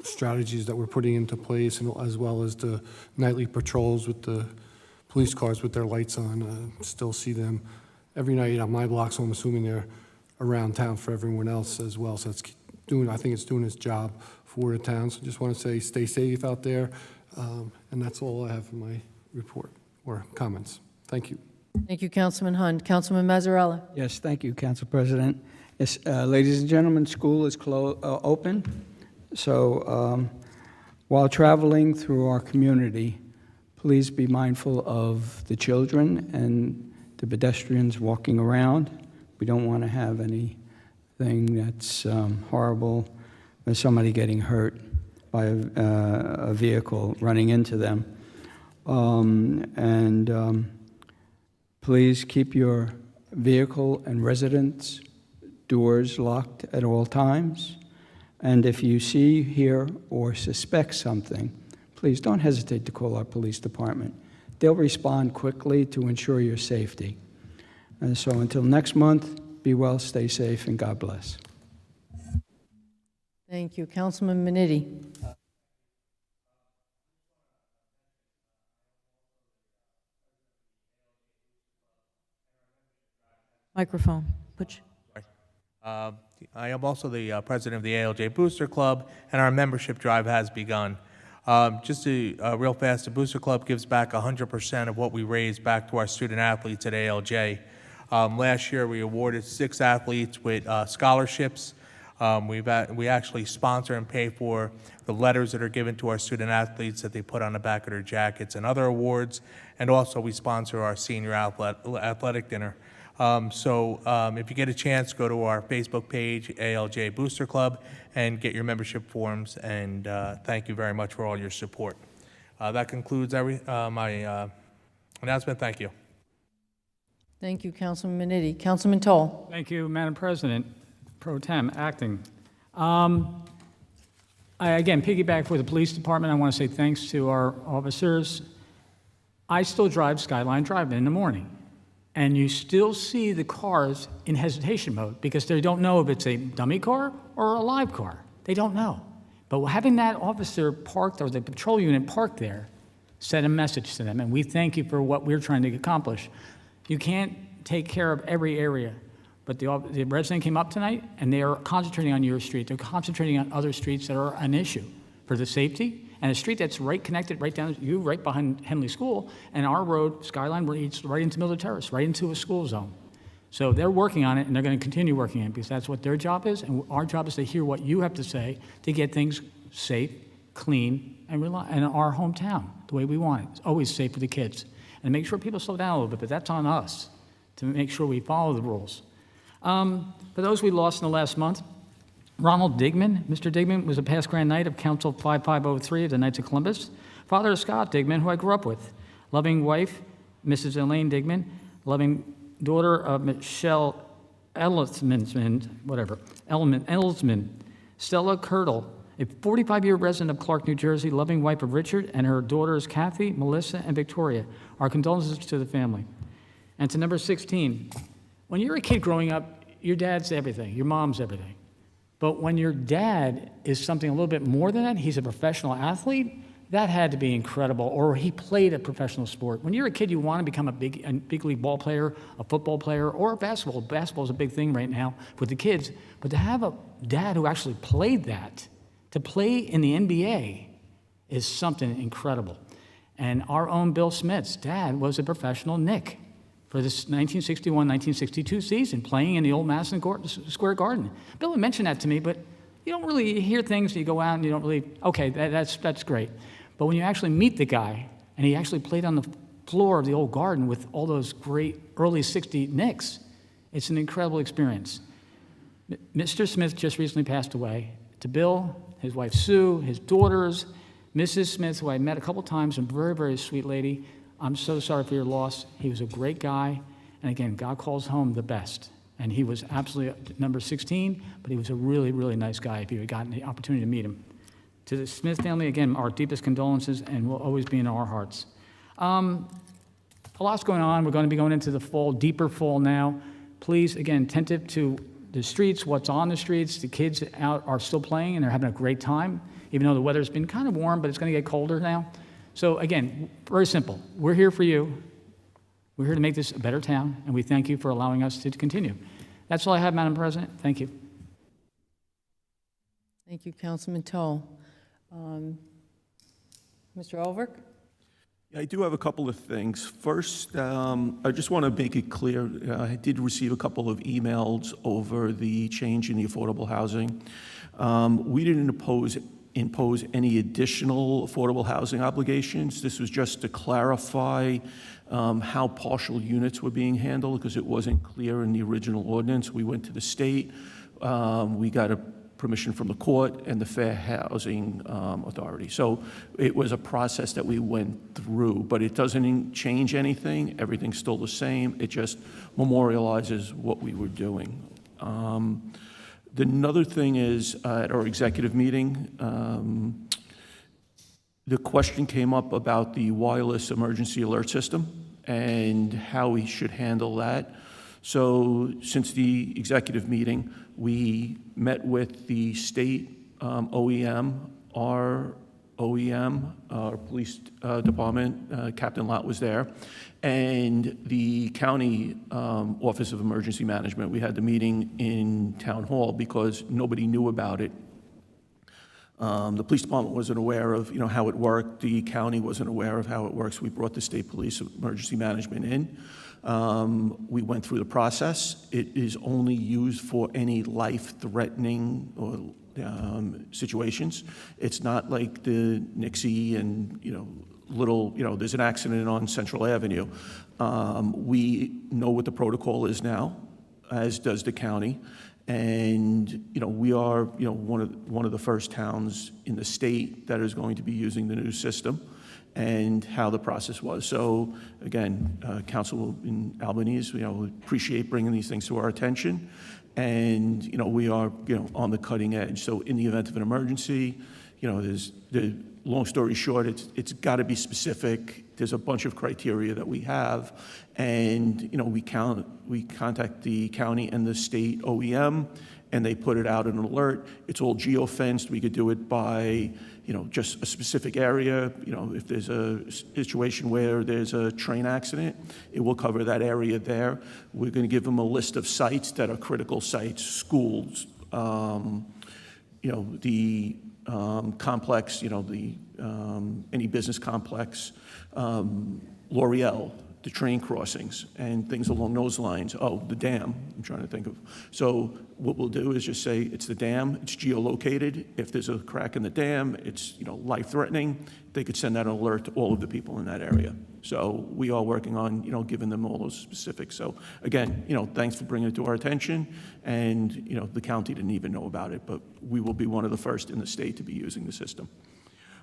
strategies that we're putting into place, and as well as the nightly patrols with the police cars with their lights on. Still see them every night on my block, so I'm assuming they're around town for everyone else as well. So I think it's doing its job for the town. So just want to say, stay safe out there. And that's all I have in my report or comments. Thank you. Thank you, Councilman Hund. Councilman Mazzarella? Yes, thank you, Council President. Yes, ladies and gentlemen, school is open. So while traveling through our community, please be mindful of the children and the pedestrians walking around. We don't want to have anything that's horrible, or somebody getting hurt by a vehicle running into them. Please keep your vehicle and residence doors locked at all times. And if you see, hear, or suspect something, please don't hesitate to call our police department. They'll respond quickly to ensure your safety. And so until next month, be well, stay safe, and God bless. Thank you. Councilman Minetti? Microphone. I am also the president of the ALJ Booster Club, and our membership drive has begun. Just real fast, the Booster Club gives back 100% of what we raise back to our student athletes at ALJ. Last year, we awarded 6 athletes with scholarships. We actually sponsor and pay for the letters that are given to our student athletes that they put on the back of their jackets and other awards, and also we sponsor our senior athletic dinner. If you get a chance, go to our Facebook page, ALJ Booster Club, and get your membership forms, and thank you very much for all your support. That concludes my announcement. Thank you. Thank you, Councilman Minetti. Councilman Toll? Thank you, Madam President, Pro Tem, acting. I again piggyback with the police department. I want to say thanks to our officers. I still drive Skyline Drive in the morning. And you still see the cars in hesitation mode because they don't know if it's a dummy car or a live car. They don't know. But having that officer parked or the patrol unit parked there sent a message to them, and we thank you for what we're trying to accomplish. You can't take care of every area, but the resident came up tonight, and they are concentrating on your street. They're concentrating on other streets that are an issue for the safety. And a street that's connected right down, right behind Henley School, and our road, Skyline, leads right into Miller Terrace, right into a school zone. So they're working on it, and they're going to continue working on it because that's what their job is, and our job is to hear what you have to say to get things safe, clean, and in our hometown, the way we want it. It's always safe for the kids. And make sure people slow down a little bit, but that's on us to make sure we follow the rules. For those we lost in the last month, Ronald Digman. Mr. Digman was a past Grand Knight of Council 5503 of the Knights of Columbus. Father Scott Digman, who I grew up with. Loving wife, Mrs. Elaine Digman. Loving daughter of Michelle Ellsman. Stella Kirtle a 45-year resident of Clark, New Jersey, loving wife of Richard, and her daughters Kathy, Melissa, and Victoria. Our condolences to the family. And to number 16, when you're a kid growing up, your dad's everything, your mom's everything. But when your dad is something a little bit more than that, he's a professional athlete, that had to be incredible, or he played a professional sport. When you're a kid, you want to become a big league ball player, a football player, or a basketball. Basketball is a big thing right now with the kids. But to have a dad who actually played that, to play in the NBA, is something incredible. And our own Bill Smith's dad was a professional Knick for this 1961-1962 season, playing in the old Madison Square Garden. Bill had mentioned that to me, but you don't really hear things, you go out and you don't really, okay, that's great. But when you actually meet the guy, and he actually played on the floor of the old Garden with all those great early 60 Knicks, it's an incredible experience. Mr. Smith just recently passed away. To Bill, his wife Sue, his daughters, Mrs. Smith, who I met a couple times, a very, very sweet lady, I'm so sorry for your loss. He was a great guy, and again, God calls home the best. And he was absolutely number 16, but he was a really, really nice guy if you had gotten the opportunity to meet him. To the Smith family, again, our deepest condolences, and will always be in our hearts. A lot's going on. We're going to be going into the fall, deeper fall now. Please, again, attentive to the streets, what's on the streets. The kids out are still playing, and they're having a great time, even though the weather's been kind of warm, but it's going to get colder now. So again, very simple. We're here for you. We're here to make this a better town, and we thank you for allowing us to continue. That's all I have, Madam President. Thank you. Thank you, Councilman Toll. Mr. Ulrich? I do have a couple of things. First, I just want to make it clear, I did receive a couple of emails over the change in the affordable housing. We didn't impose any additional affordable housing obligations. This was just to clarify how partial units were being handled, because it wasn't clear in the original ordinance. We went to the state, we got a permission from the court and the Fair Housing Authority. So it was a process that we went through, but it doesn't change anything. Everything's still the same. It just memorializes what we were doing. Another thing is, at our executive meeting, the question came up about the wireless emergency alert system and how we should handle that. So since the executive meeting, we met with the state OEM, our OEM, our police department, Captain Lott was there, and the county Office of Emergency Management. We had the meeting in Town Hall because nobody knew about it. The police department wasn't aware of, how it worked. The county wasn't aware of how it works. We brought the state police emergency management in. We went through the process. It is only used for any life-threatening or situations. It's not like the Nixie and, there's an accident on Central Avenue. We know what the protocol is now, as does the county. And, we are, one of the first towns in the state that is going to be using the new system and how the process was. So, again, Council in Albanese, we appreciate bringing these things to our attention. And, we are, on the cutting edge. So in the event of an emergency, there's the long story short, it's got to be specific. There's a bunch of criteria that we have, and we contact the county and the state OEM, and they put it out in an alert. It's all geofenced. We could do it by just a specific area. If there's a situation where there's a train accident, it will cover that area there. We're going to give them a list of sites that are critical sites, schools, the complex, any business complex, L'Oreal, the train crossings, and things along those lines. Oh, the dam, I'm trying to think of. So what we'll do is just say it's the dam, it's geolocated. If there's a crack in the dam, it's life-threatening, they could send that alert to all of the people in that area. So we are working on, giving them all those specifics. So again, thanks for bringing it to our attention. And, the county didn't even know about it, but we will be one of the first in the state to be using the system.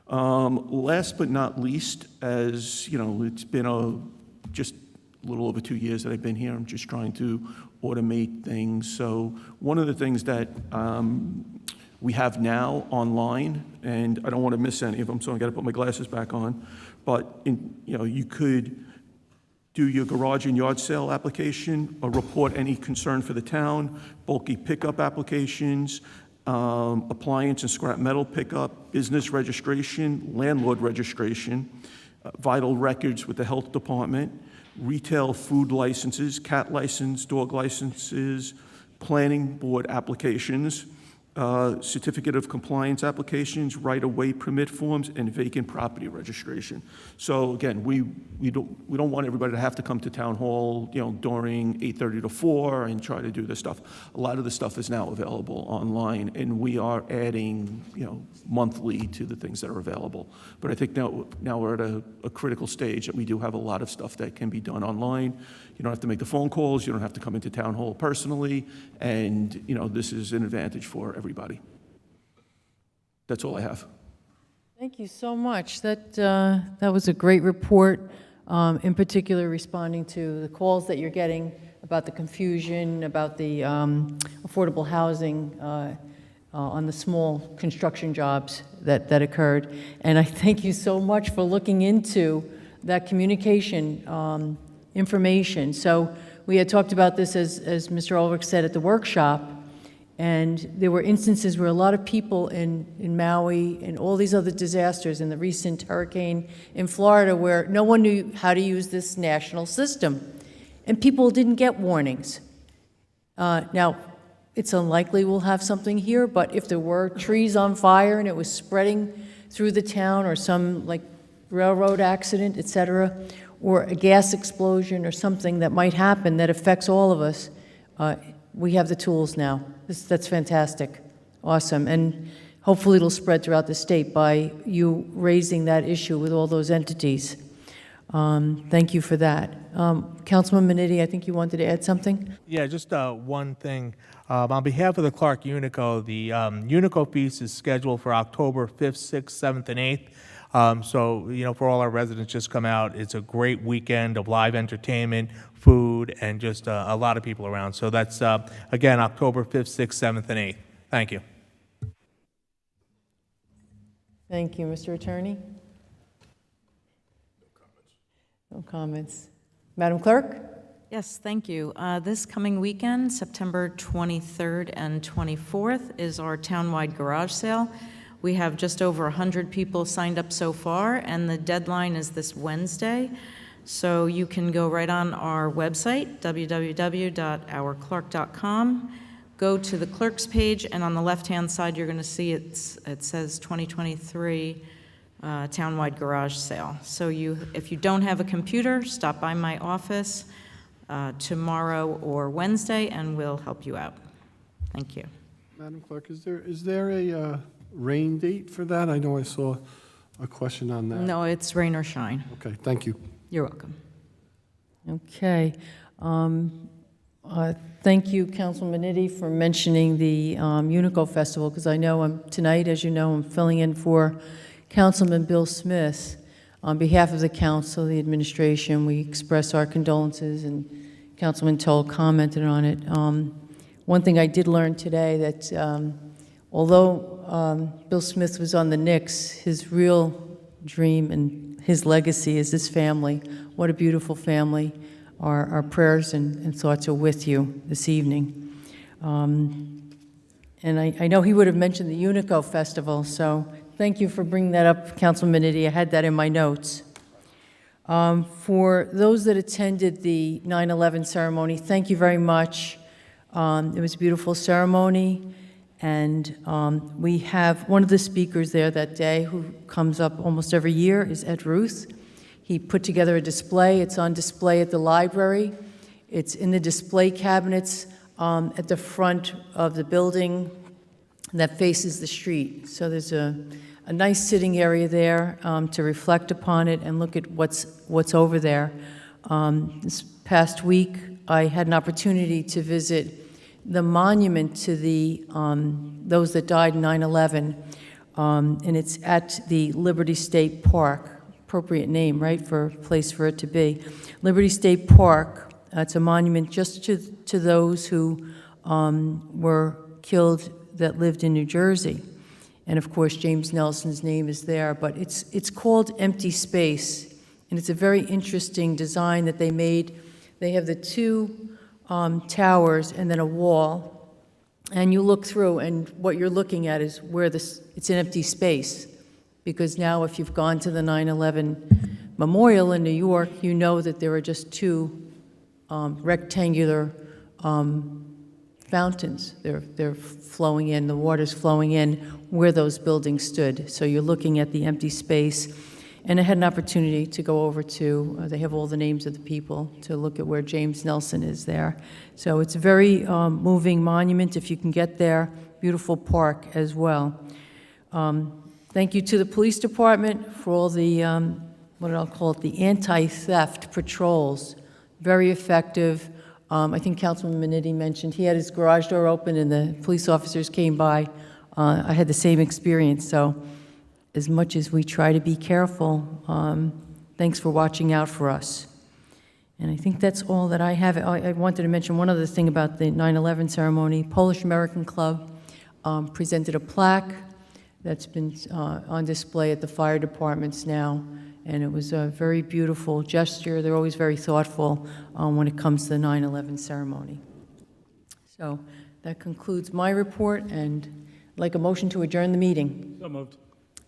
Last but not least, as, it's been just a little over 2 years that I've been here. I'm just trying to automate things. So one of the things that We have now online, and I don't want to miss any of them, so I got to put my glasses back on. But you could do your garage and yard sale application, or report any concern for the town, bulky pickup applications, appliance and scrap metal pickup, business registration, landlord registration, vital records with the health department, retail food licenses, cat license, dog licenses, planning board applications, certificate of compliance applications, right-of-way permit forms, and vacant property registration. So again, we don't want everybody to have to come to town hall, during 8:30 to 4 and try to do this stuff. A lot of the stuff is now available online, and we are adding, monthly to the things that are available. But I think now we're at a critical stage that we do have a lot of stuff that can be done online. You don't have to make the phone calls. You don't have to come into town hall personally. And, this is an advantage for everybody. That's all I have. Thank you so much. That was a great report, in particular responding to the calls that you're getting about the confusion, about the affordable housing on the small construction jobs that occurred. And I thank you so much for looking into that communication information. So we had talked about this, as Mr. Ulrich said, at the workshop, and there were instances where a lot of people in Maui and all these other disasters, in the recent hurricane in Florida, where no one knew how to use this national system, and people didn't get warnings. Now, it's unlikely we'll have something here, but if there were trees on fire and it was spreading through the town, or some railroad accident, et cetera, or a gas explosion or something that might happen that affects all of us, we have the tools now. That's fantastic. Awesome. And hopefully it'll spread throughout the state by you raising that issue with all those entities. Thank you for that. Councilman Minetti, I think you wanted to add something? Yeah, just one thing. On behalf of the Clark Unico, the Unico feast is scheduled for October 5th, 6th, 7th, and 8th. So, for all our residents, just come out. It's a great weekend of live entertainment, food, and just a lot of people around. So that's, again, October 5th, 6th, 7th, and 8th. Thank you. Thank you. Mr. Attorney? No comments. Madam Clerk? Yes, thank you. This coming weekend, September 23rd and 24th, is our townwide garage sale. We have just over 100 people signed up so far, and the deadline is this Wednesday. So you can go right on our website, www.ourclark.com, go to the clerk's page, and on the left-hand side, you're going to see it says 2023 townwide garage sale. So if you don't have a computer, stop by my office tomorrow or Wednesday, and we'll help you out. Thank you. Madam Clerk, is there a rain date for that? I know I saw a question on that. No, it's rain or shine. Okay, thank you. You're welcome. Okay. Thank you, Councilman Minetti, for mentioning the Unico Festival, because I know tonight, as you know, I'm filling in for Councilman Bill Smith. On behalf of the council, the administration, we express our condolences, and Councilman Toll commented on it. One thing I did learn today, that although Bill Smith was on the Knicks, his real dream and his legacy is this family. What a beautiful family. Our prayers and thoughts are with you this evening. And I know he would have mentioned the Unico Festival, so thank you for bringing that up, Councilman Minetti. I had that in my notes. For those that attended the 9/11 ceremony, thank you very much. It was a beautiful ceremony, and we have one of the speakers there that day who comes up almost every year is Ed Ruth. He put together a display. It's on display at the library. It's in the display cabinets at the front of the building that faces the street. So there's a nice sitting area there to reflect upon it and look at what's over there. This past week, I had an opportunity to visit the monument to those that died in 9/11, and it's at the Liberty State Park. Appropriate name, right, for a place for it to be. Liberty State Park, it's a monument just to those who were killed that lived in New Jersey. And of course, James Nelson's name is there, but it's called Empty Space, and it's a very interesting design that they made. They have the two towers and then a wall, and you look through, and what you're looking at is where it's an empty space, because now if you've gone to the 9/11 Memorial in New York, you know that there are just two rectangular fountains. They're flowing in, the water's flowing in where those buildings stood. So you're looking at the empty space. And I had an opportunity to go over to, they have all the names of the people, to look at where James Nelson is there. So it's a very moving monument if you can get there. Beautiful park as well. Thank you to the police department for all the, what I'll call it, the anti-theft patrols. Very effective. I think Councilman Minetti mentioned he had his garage door open and the police officers came by. I had the same experience, so as much as we try to be careful, thanks for watching out for us. And I think that's all that I have. I wanted to mention one other thing about the 9/11 ceremony. Polish American Club presented a plaque that's been on display at the fire departments now, and it was a very beautiful gesture. They're always very thoughtful when it comes to the 9/11 ceremony. So that concludes my report, and I'd like a motion to adjourn the meeting. So moved.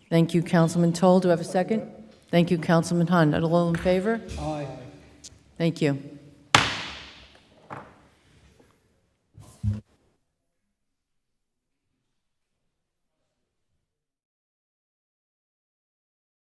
Thank you, Councilman Toll. Do I have a second? Thank you, Councilman Hunt. All in favor? Aye. Thank you.